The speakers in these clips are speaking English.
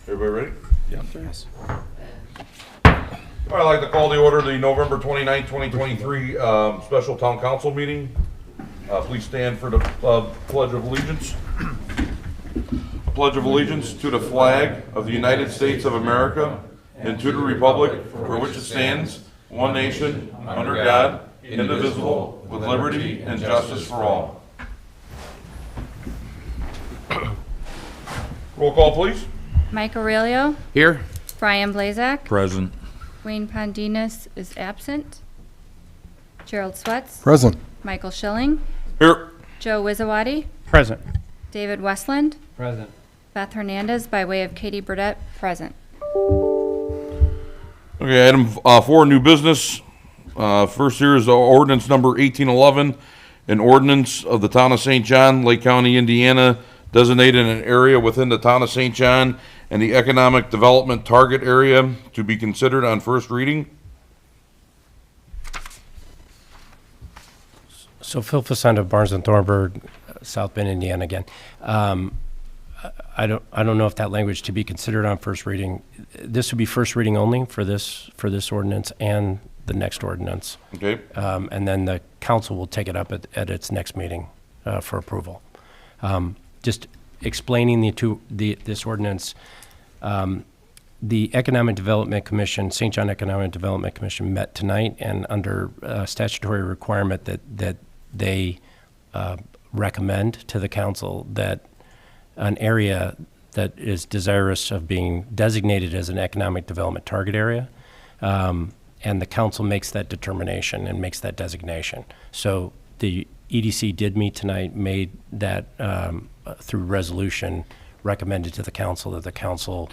Everybody ready? Yes. I'd like to call to order the November 29th, 2023 special town council meeting. Please stand for the Pledge of Allegiance. Pledge of allegiance to the flag of the United States of America and to the republic for which it stands, one nation, under God, indivisible, with liberty and justice for all. Roll call, please. Mike Aurelio. Here. Brian Blazak. Present. Wayne Pondinas is absent. Gerald Swets. Present. Michael Schilling. Here. Joe Wizawati. Present. David Westland. Present. Beth Hernandez by way of Katie Burdette, present. Okay, item 4, new business. First here is ordinance number 1811, an ordinance of the town of St. John, Lake County, Indiana, designated an area within the town of St. John and the economic development target area to be considered on first reading. So Phil Facenda, Barnes and Thornburg, South Bend, Indiana again. I don't know if that language to be considered on first reading. This would be first reading only for this ordinance and the next ordinance. Okay, And then the council will take it up at its next meeting for approval. Just explaining this ordinance, the Economic Development Commission, St. John Economic Development Commission met tonight, and under statutory requirement that they recommend to the council that an area that is desirous of being designated as an economic development target area, and the council makes that determination and makes that designation. So the EDC did meet tonight, made that through resolution, recommended to the council that the council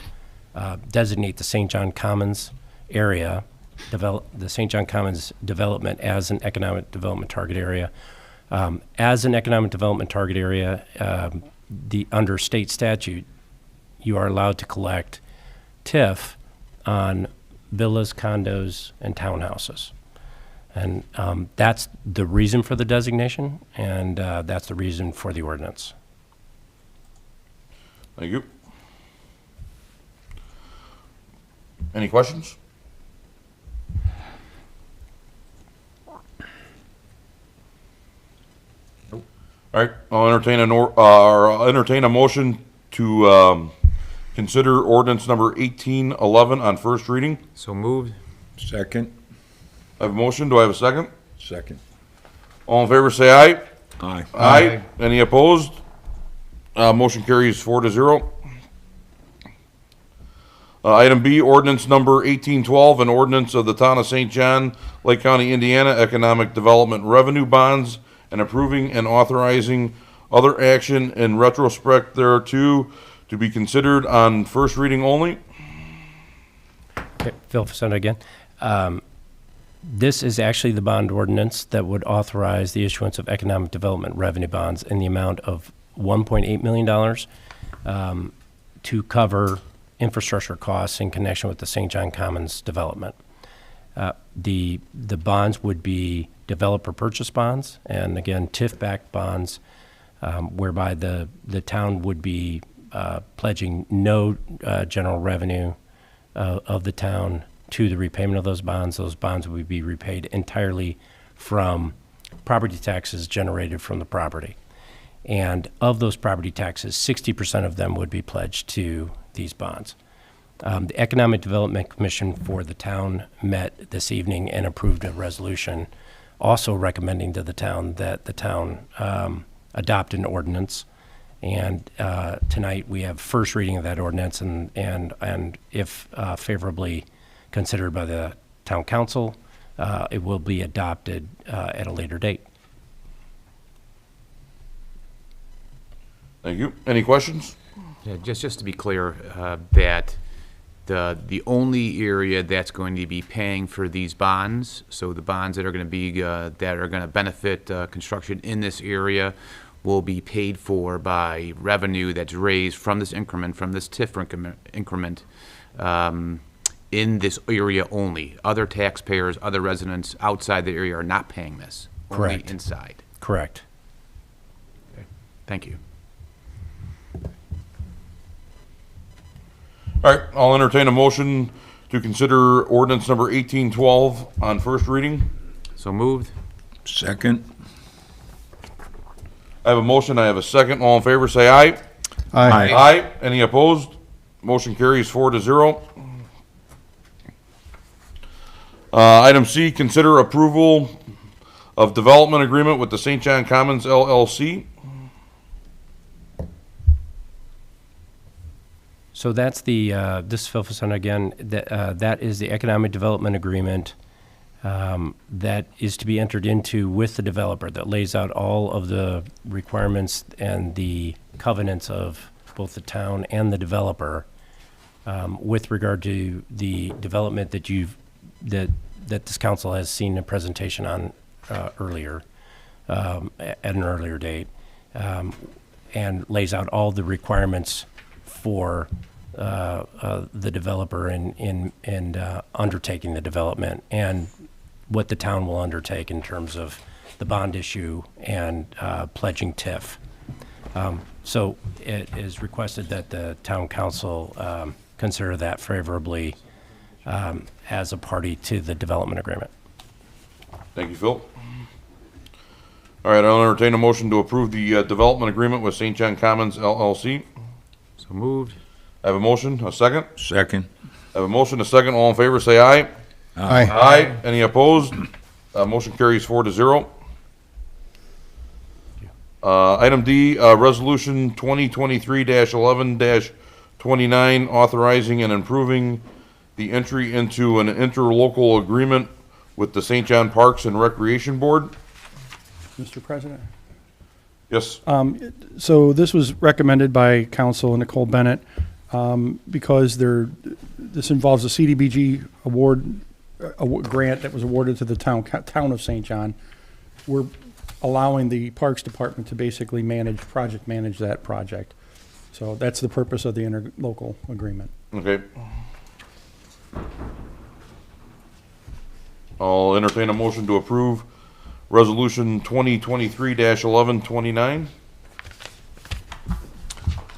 designate the St. John Commons area, the St. John Commons development as an economic development target area. As an economic development target area, under state statute, you are allowed to collect TIF on villas, condos, and townhouses. And that's the reason for the designation, and that's the reason for the ordinance. thank you. Any questions? All right, I'll entertain a motion to consider ordinance number 1811 on first reading. So moved. Second. I have a motion, do I have a second? Second. All in favor, say aye. Aye. Aye. Any opposed? Motion carries 4-0. Item B, ordinance number 1812, an ordinance of the town of St. John, Lake County, Indiana, economic development revenue bonds, and approving and authorizing other action in retrospect thereto to be considered on first reading only. Okay, Phil Facenda again. This is actually the bond ordinance that would authorize the issuance of economic development revenue bonds in the amount of $1.8 million to cover infrastructure costs in connection with the St. John Commons development. The bonds would be developer purchase bonds, and again, TIF-backed bonds, whereby the town would be pledging no general revenue of the town to the repayment of those bonds. Those bonds would be repaid entirely from property taxes generated from the property. And of those property taxes, 60% of them would be pledged to these bonds. The Economic Development Commission for the town met this evening and approved a resolution also recommending to the town that the town adopt an ordinance. And tonight we have first reading of that ordinance, and if favorably considered by the town council, it will be adopted at a later date. Thank you. Any questions? Yeah, just to be clear, that the only area that's going to be paying for these bonds, so the bonds that are going to be that are going to benefit construction in this area, will be paid for by revenue that's raised from this increment, from this TIF increment, in this area only. Other taxpayers, other residents outside the area are not paying this. Correct. Only inside. Correct. Okay. Thank you. All right, I'll entertain a motion to consider ordinance number 1812 on first reading. So moved. Second. I have a motion, I have a second. All in favor, say aye. Aye. Aye. Any opposed? Motion carries 4-0. Item C, consider approval of development agreement with the St. John Commons LLC. So that's the, this focuses on, again, that is the economic development agreement that is to be entered into with the developer, that lays out all of the requirements and the covenants of both the town and the developer with regard to the development that this council has seen a presentation on earlier, at an earlier date, and lays out all the requirements for the developer in undertaking the development, and what the town will undertake in terms of the bond issue and pledging TIF. So it is requested that the town council consider that favorably as a party to the development agreement. Thank you, Phil. All right, I'll entertain a motion to approve the development agreement with St. John Commons LLC. So moved. I have a motion, a second. Second. I have a motion, a second. All in favor, say aye. Aye. Aye. Any opposed? Motion carries 4-0. Item D, Resolution 2023-11-29, authorizing and improving the entry into an interlocal agreement with the St. John Parks and Recreation Board. Mr. President? Yes. So this was recommended by Council Nicole Bennett because this involves a CDBG grant that was awarded to the town of St. John. We're allowing the Parks Department to basically project manage that project. So that's the purpose of the interlocal agreement. Okay. I'll entertain a motion to approve Resolution 2023-11-29.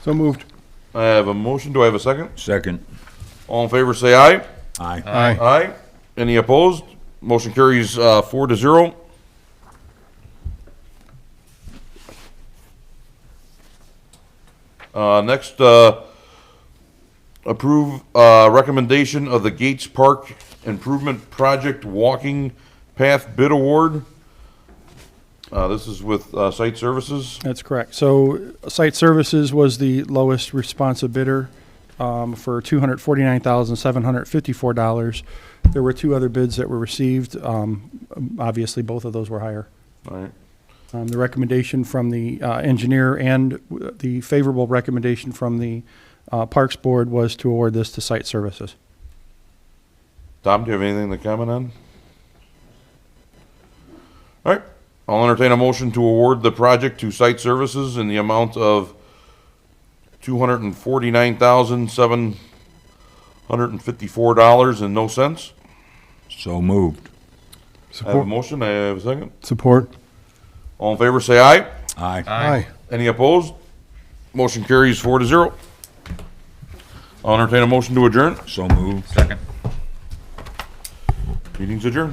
So moved. I have a motion. Do I have a second? Second. All in favor, say aye. Aye. Aye. Any opposed? Motion carries 4-0. Next, approve recommendation of the Gates Park Improvement Project Walking Path Bid Award. This is with Site Services. That's correct. So Site Services was the lowest responsive bidder for $249,754. There were two other bids that were received. Obviously, both of those were higher. All right. The recommendation from the engineer and the favorable recommendation from the Parks Board was to award this to Site Services. Tom, do you have anything to comment on? All right. I'll entertain a motion to award the project to Site Services in the amount of $249,754 and no cents. So moved. I have a motion. I have a second. Support. All in favor, say aye. Aye. Aye. Any opposed? Motion carries 4-0. I'll entertain a motion to adjourn. So moved. Second. Meeting's adjourned.